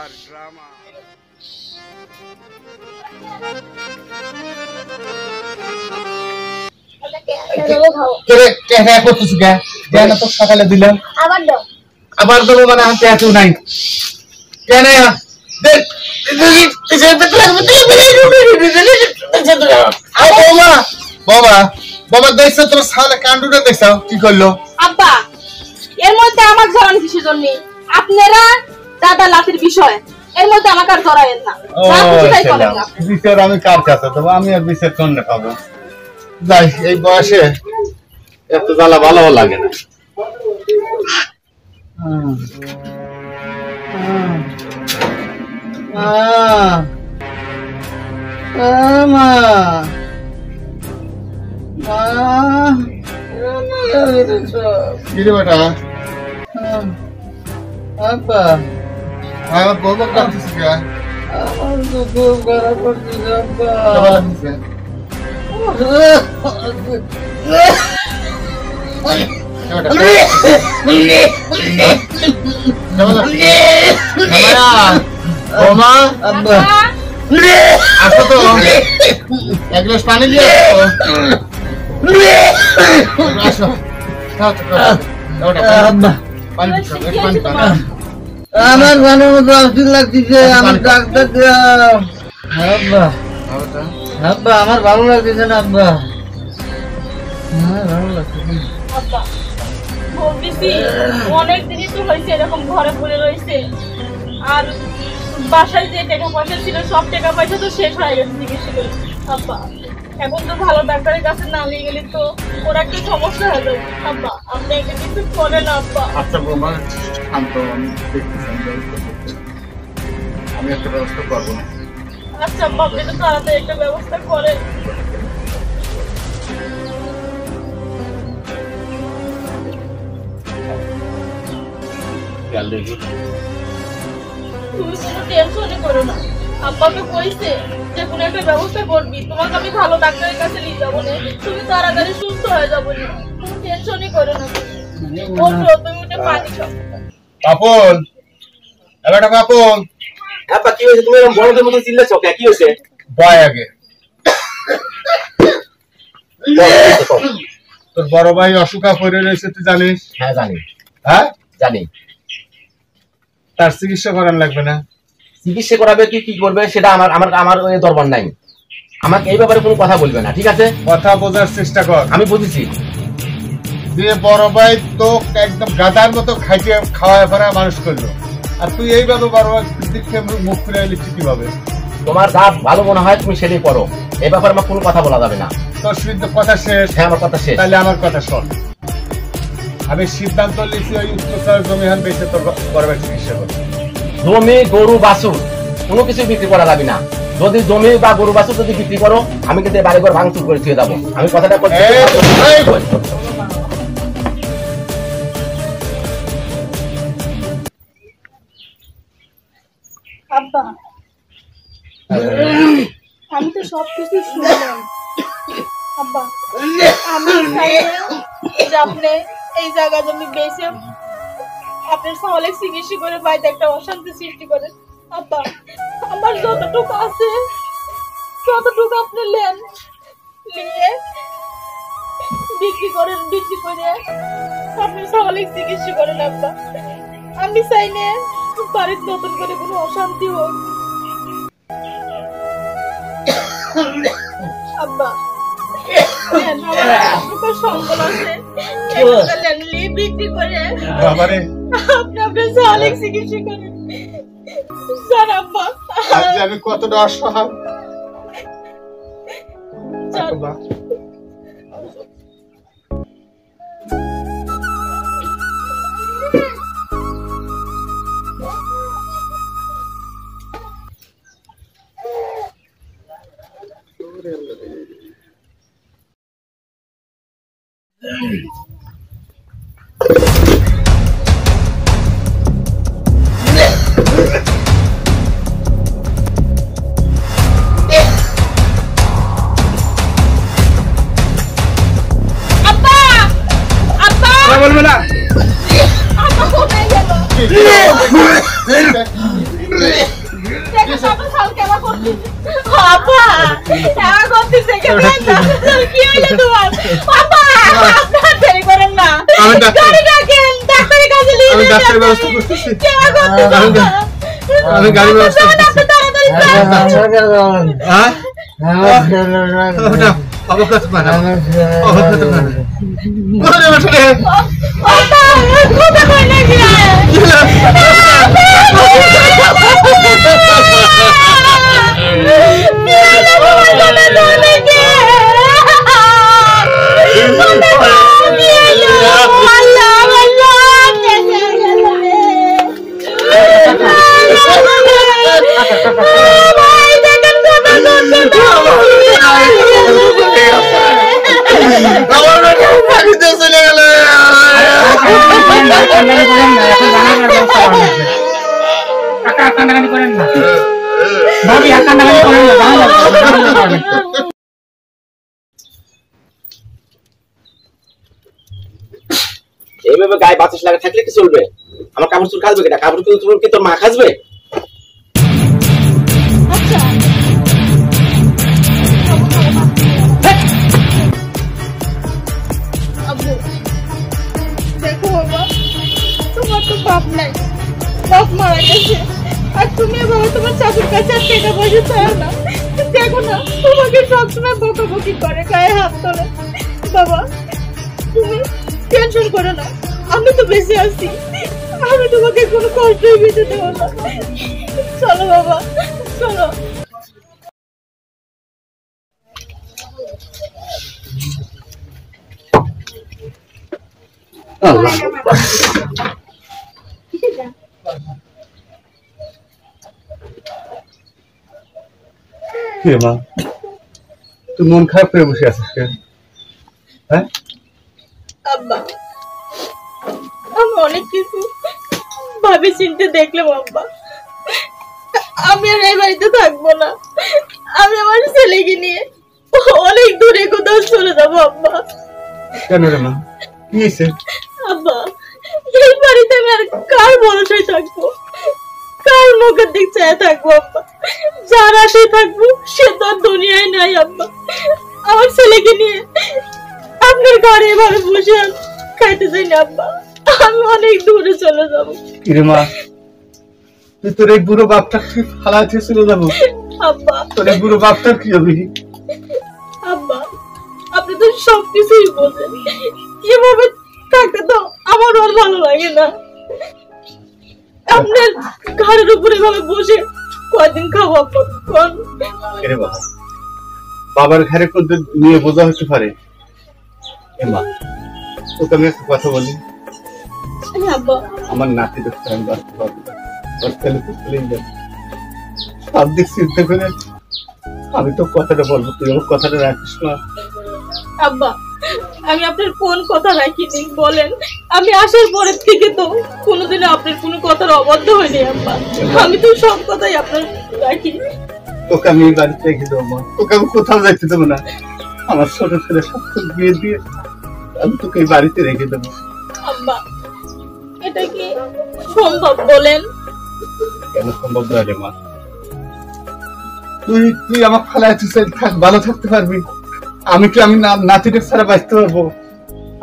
আর drama. সকালে দিলাম আবার দেবো মানে হাতে নাই কেন বাবা বাবা দেখছো তোমার সালে কান্ডুটা দেখছো কি করলো আব্বা এর মধ্যে আমার জড়ান কিসের জন্য আপনারা দাদা লাতির বিষয় এর মধ্যে আমাকে আর জড়ায়েন না বিচার আমি কার কাছে দেবো আমি আর বিচার কোন পাবো যাই এই বয়সে এত জ্বালা ভালো লাগে না কিরে বেটা আপা আমার বাবা কাছে গিয়া আমার তো খুব খারাপ করতেছে আব্বা আসো তো এক গ্লাস পানি দিয়ে আসো আমার মনের মতো অস্থির লাগতেছে আমার ডাক্তার আব্বা আব্বা আমার ভালো লাগতেছে না আব্বা ভালো লাগতেছে অনেক দিনই তো হয়েছে এরকম ঘরে পড়ে রয়েছে আর বাসায় যে টাকা পয়সা ছিল সব টাকা পয়সা তো শেষ হয়ে গেছে চিকিৎসা করে আব্বা এখন তো ভালো ডাক্তারের কাছে না নিয়ে গেলে তো ওর একটা সমস্যা হয়ে যাবে আব্বা আপনি একটা কিছু করেন আব্বা আচ্ছা বৌমা শান্ত আমি একটা ব্যবস্থা করবো আচ্ছা আব্বা আপনি তো তাড়াতাড়ি একটা ব্যবস্থা করেন তুমি কোনো টেনশনই করো না আব্বাকে কইছে যে কোনো একটা ব্যবস্থা করবি তোমাকে আমি ভালো ডাক্তারের কাছে নিয়ে যাবো না তুমি তাড়াতাড়ি সুস্থ হয়ে যাবো না কোনো টেনশনই করো না ওঠো তুমি উঠে পানি খাও পাপন এবারে পাপন আপা কি হয়েছে তুমি এরকম বড়দের মতো চিল্লাচ্ছ কি হয়েছে বয় আগে তোর বড় ভাই অসুখা পড়ে রয়েছে তুই জানিস হ্যাঁ জানি হ্যাঁ জানি তার চিকিৎসা করান লাগবে না চিকিৎসা করাবে কি করবে সেটা আমার আমার আমার দরবার নাই আমাকে এই ব্যাপারে কোনো কথা বলবে না ঠিক আছে কথা বোঝার চেষ্টা কর আমি বুঝেছি দিয়ে বড় ভাই তো একদম গাদার মতো খাইতে খাওয়া ফেরা মানুষ করলো আর তুই এইভাবে বড় ভাই মুখ খুলে লিখছি কিভাবে তোমার যা ভালো মনে হয় তুমি সেটাই করো এই ব্যাপারে আমার কোনো কথা বলা যাবে না তোর শুদ্ধ কথা শেষ হ্যাঁ আমার কথা শেষ তাহলে আমার কথা শোন আমি সিদ্ধান্ত নিয়েছি ওই উত্তর জমিহান বেঁচে তোর বড় ভাই চিকিৎসা করবো জমি গরু বাছুর কোনো কিছু বিক্রি করা যাবে না যদি জমি বা গরু বাছুর যদি বিক্রি করো আমি কিন্তু বাড়ি ঘর ভাঙচুর করে দিয়ে যাবো আমি কথাটা করছি আব্বা আমি তো সবকিছু শুনলাম আব্বা আমি চাই আপনি এই জায়গা জমি বেঁচে আপনার সহলে চিকিৎসা করে বাড়িতে একটা অশান্তি সৃষ্টি করেন আব্বা আমার যতটুকু আছে ততটুকু আপনি নেন নিয়ে বিক্রি করে আপনি সহলে চিকিৎসা করেন আব্বা আমি চাই না বাড়ির নতুন করে কোনো অশান্তি হোক আব্বা সম্বল আছে বিক্রি করে আপনি আপনার সহলে চিকিৎসা করেন স্যার আব্বা আমি কতটা অসহায় কি হইলো তোমার বাবা আপনারা দেরি করেন না গাড়ি ডাকেন ডাক্তারের কাছে নিয়ে আমি যান ডাক্তারের ব্যবস্থা করতেছি আমি গাড়ি ব্যবস্থা করতেছি তাড়াতাড়ি হ্যাঁ বাবা কাছে পানা বাবা কাছে পানা ওরে বসে বাবা কোথা কই লাগি এইভাবে গায়ে বাতাস লাগা থাকলে কি চলবে? আমার কাপড় চুল খাসবে কিনা? কাপড় চুল কি তোর মা খাসবে? আচ্ছা আব্বু দেখো বাবা তোমার তো বাপ নাই, বাপ মারা গেছে, আর তুমি বাবা তোমার চাচুর কাছে আর টাকা পয়সা চাও না। দেখো না তোমাকে সবসময় বকাবকি করে, গায়ে হাত তোলে। বাবা তুমি টেনশন করো না, আমি তো বেঁচে আছি, আমি তোমাকে কোনো কষ্টই দিতে দেবো না। চলো বাবা চলো। কি মা তুই মন খারাপ করে বসে আছিস কেন? হ্যাঁ আব্বা আমি অনেক কিছু ভাবে চিন্তে দেখলাম আব্বা, আমি আর এই বাড়িতে থাকবো না, আমি আমার ছেলেকে নিয়ে অনেক দূরে কোথাও চলে যাবো আব্বা। কেন রে মা কি হয়েছে? আব্বা এই বাড়িতে আমি আর কার ভরসায় থাকবো, কার মুখের দিক চেয়ে থাকবো আব্বা? যার আশায় থাকবো সে তো আর দুনিয়ায় নাই আব্বা। আমার ছেলেকে নিয়ে আপনার ঘরে এভাবে বসে খাইতে চাই না আব্বা, আমি অনেক দূরে চলে যাবো। কিরে মা তুই তোর এই বুড়ো বাপটা ফালাতে চলে যাবো? আব্বা তোর এই বুড়ো বাপটার কি হবে? আব্বা আপনি তো সবকিছুই বোঝেন, এভাবে থাকতে তো আমার আর ভালো লাগে না। আপনার ঘরের উপরে এভাবে বসে কয়দিন খাবো আব্বা? কোন কিরে বাবা বাবার ঘরে কোন নিয়ে বোঝা হতে পারে? এ মা তোকে আমি একটা কথা বলি, আব্বা আমার নাতি দেখতে আমি বাঁচতে পারবো না, ওর ছেলে তো চলেই যাবে। সব দিক চিন্তা করে আমি তো কথাটা বলবো, তুই আমার কথাটা রাখিস না। আব্বা আমি আপনার কোন কথা রাখিনি বলেন? আমি আসার পরের থেকে তো কোনোদিনও আপনার কোনো কথার অবাধ্য হয়নি আব্বা, আমি তো সব কথাই আপনার রাখি। তোকে আমি এই বাড়িতে রেখে দেবো মা, তোকে আমি কোথাও যাইতে দেবো না। আমার ছোট ছেলে সব বিয়ে দিয়ে আমি তোকে এই বাড়িতে রেখে দেবো। আব্বা এটা কি সম্ভব বলেন? কেন সম্ভব নয় রে মা? তুই তুই আমার ফালায় থাক, ভালো থাকতে পারবি, আমি কি আমি নাতিটা ছাড়া বাঁচতে পারবো?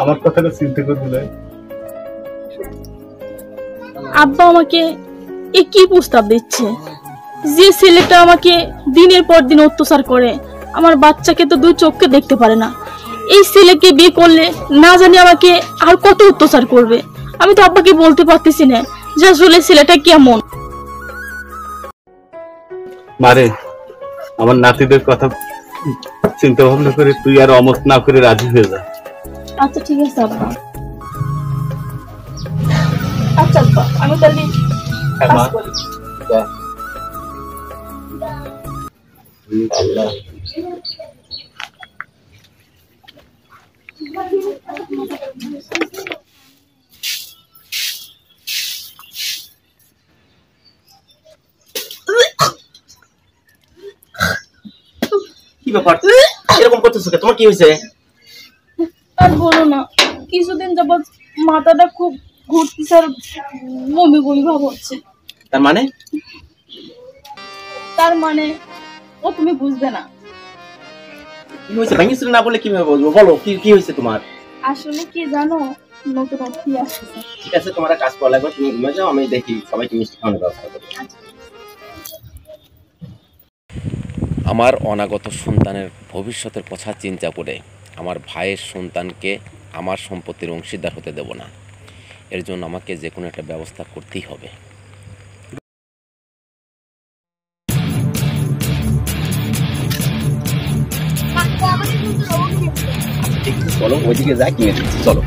আমার কথাটা চিন্তা করবি না। আব্বা আমাকে এ কি প্রস্তাব দিচ্ছে? যে ছেলেটা আমাকে দিনের পর দিন অত্যাচার করে, আমার বাচ্চাকে তো দুই চোখে দেখতে পারে না, এই ছেলেকে বিয়ে করলে না জানি আমাকে আর কত অত্যাচার করবে। আমি তো আব্বাকে বলতে পারতেছি না যে আসলে ছেলেটা কেমন। মারে আমার নাতিদের কথা চিন্তা ভাবনা করে তুই আর অমত না করে রাজি হয়ে যা। আচ্ছা ঠিক আছে আব্বা। আচ্ছা আব্বা আমি তাহলে কাজ করি। আল্লাহ কি ব্যাপার এরকম করতেছো? তোমার কি হয়েছে? আর বলো না, কিছুদিন যাবত মাথাটা খুব ঘুরতেছে আর বমি বমি ভাব হচ্ছে। তার মানে? তার মানে ও তুমি বুঝবে না। কি হয়েছে ভাঙিছিল না বলে কিভাবে বলবো, বলো কি কি হয়েছে তোমার? আসলে কি জানো, নতুন অতিথি আসছে। ঠিক আছে, তোমার কাজ করা লাগবে, তুমি ঘুমে যাও, আমি দেখি সবাইকে মিষ্টি খাওয়ানোর ব্যবস্থা করবো। আমার অনাগত সন্তানের ভবিষ্যতের কথা চিন্তা করে আমার ভাইয়ের সন্তানকে আমার সম্পত্তির অংশীদার হতে দেব না। এর জন্য আমাকে যে কোনো একটা ব্যবস্থা করতেই হবে। চলো ওইদিকে যাই, কিনে দিচ্ছি, চলো।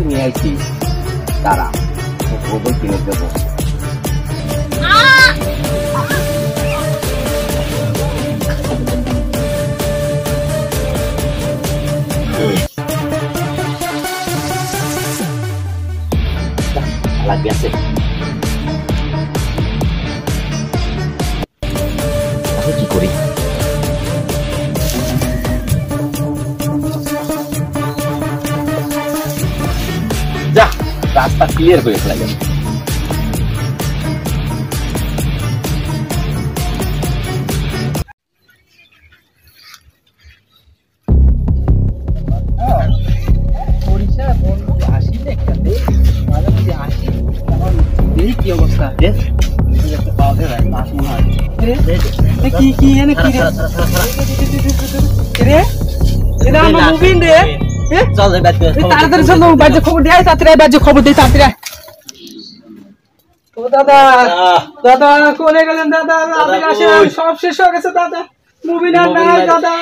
নিয়ে আইছি, তারা গোবর কিনে দেবো। লাগবে আছে কি করি, যা রাস্তা ক্লিয়ার করে ফেলা যাবে। কি অবস্থা খবর দিয়ে খবর দিয়ে তাড়াতাড়ি। ও দাদা, দাদা কোনে গেলেন দাদা? সব শেষ হয়ে গেছে দাদা, মুভি না নাই দাদা।